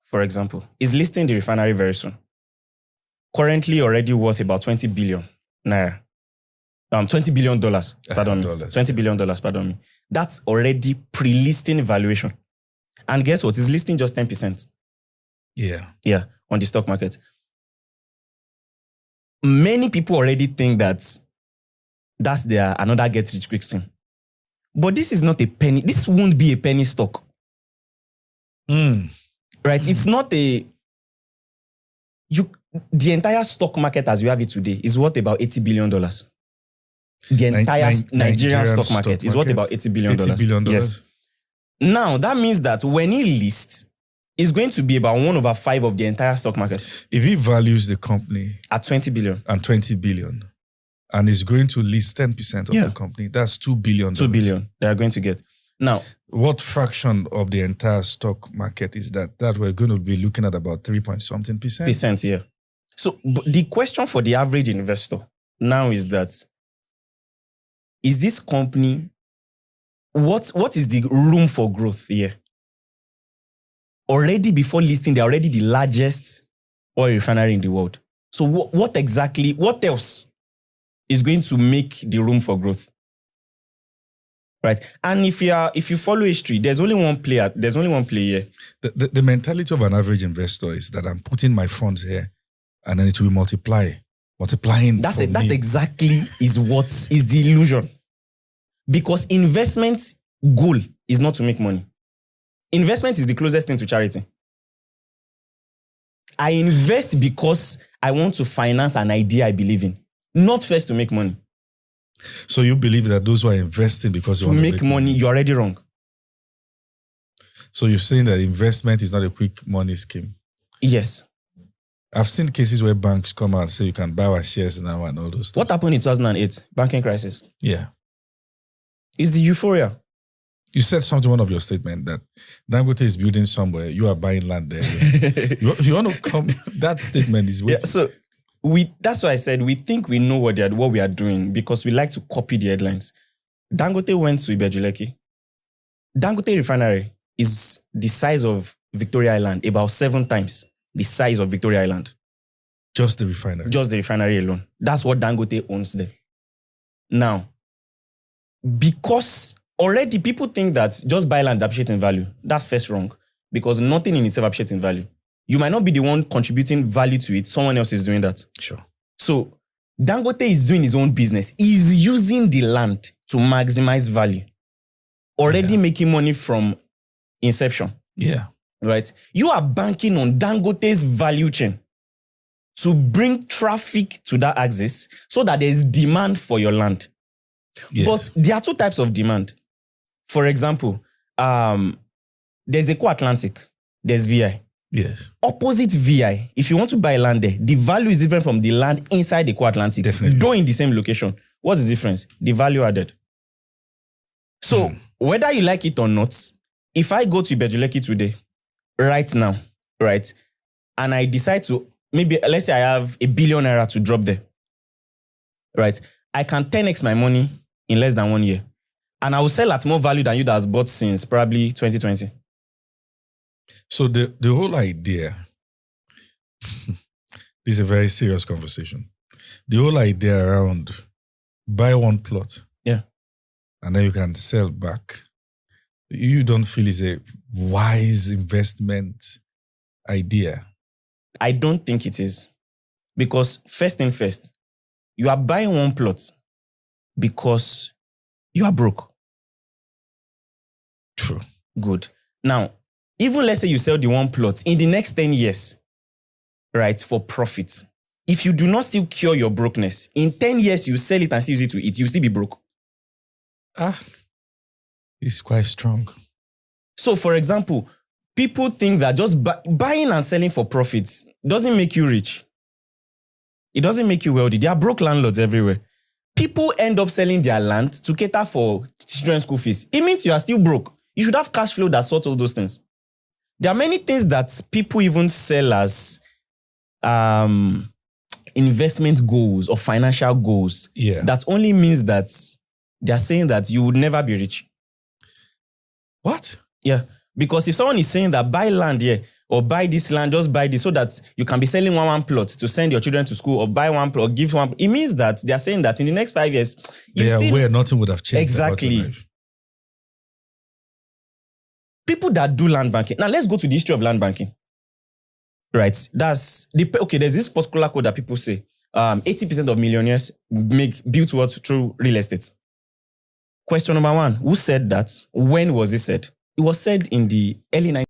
For example, is listing the refinery very soon. Currently already worth about 20 billion naira. $20 billion, pardon me. $20 billion, pardon me. That's already pre-listing valuation. And guess what? It's listing just 10%. Yeah, on the stock market. Many people already think that that's their another get rich quick scheme. But this is not a penny. This won't be a penny stock. Right? It's not the entire stock market as you have it today is worth about $80 billion. The entire Nigerian stock market is worth about $80 billion. $80 billion. Yes. Now, that means that when he lists, it's going to be about 1/5 of the entire stock market. If he values the company at 20 billion. And 20 billion, and is going to list 10% of the company, that's $2 billion. $2 billion they are going to get. Now, what fraction of the entire stock market is that? That we're going to be looking at about 3-point-something percent. Yeah. So the question for the average investor now is that, is this company, what is the room for growth here? Already before listing, they're already the largest oil refinery in the world. So what else is going to make the room for growth? Right. And if you follow history, there's only one player here. The mentality of an average investor is that I'm putting my funds here and then it will multiplying. That exactly is what is the illusion. Because investment goal is not to make money. Investment is the closest thing to charity. I invest because I want to finance an idea I believe in, not first to make money. So you believe that those who are investing because to make money, you're already wrong. So you're saying that investment is not a quick money scheme? Yes. I've seen cases where banks come out and say you can buy our shares now and all those stuff. What happened in 2008? Banking crisis. Yeah. It's the euphoria. You said something in one of your statements that Dangote is building somewhere. You are buying land there. you want to come? That statement is weird. Yeah, so that's why I said we think we know what we are doing because we like to copy the headlines. Dangote went to Ibejuleki. Dangote refinery is the size of Victoria Island, about 7 times the size of Victoria Island. Just the refinery? Just the refinery alone. That's what Dangote owns there. Now, because already people think that just buy land appreciates in value. That's first wrong. Because nothing in itself appreciates in value. You might not be the one contributing value to it. Someone else is doing that. Sure. So Dangote is doing his own business. He's using the land to maximize value. Already making money from inception. Yeah. Right? You are banking on Dangote's value chain to bring traffic to that axis so that there's demand for your land. Yes. But there are 2 types of demand. For example, there's Eco Atlantic, there's VI. Yes. Opposite VI, if you want to buy land there, the value is different from the land inside the Eco Atlantic. Definitely. Though in the same location. What's the difference? The value added. So, whether you like it or not, if I go to Ibejuleki today, right now, right, and I decide to, maybe, let's say I have $1 billion naira to drop there, right, I can 10x my money in less than 1 year. And I will sell at more value than you that has bought since probably 2020. So the whole idea, this is a very serious conversation. The whole idea around buy one plot. Yeah. And then you can sell back. You don't feel it's a wise investment idea? I don't think it is. Because first thing first, you are buying one plot because you are broke. True. Good. Now, even let's say you sell the one plot in the next 10 years, right, for profit. If you do not still cure your brokenness, in 10 years you sell it and still use it to eat, you'll still be broke. It's quite strong. So, for example, people think that just buying and selling for profits doesn't make you rich. It doesn't make you wealthy. There are broke landlords everywhere. People end up selling their land to cater for children's school fees. It means you are still broke. You should have cash flow that sorts all those things. There are many things that people even sell as investment goals or financial goals. Yeah. That only means that they are saying that you would never be rich. What? Yeah. Because if someone is saying that buy land here or buy this land, just buy this so that you can be selling one plot to send your children to school or buy one plot or give one, it means that they are saying that in the next 5 years, they are aware nothing would have changed. Exactly. People that do land banking. Now let's go to the history of land banking. Right. There's this particular code that people say 80% of millionaires built wealth through real estate. Question number one, who said that? When was it said? It was said in the early 90s.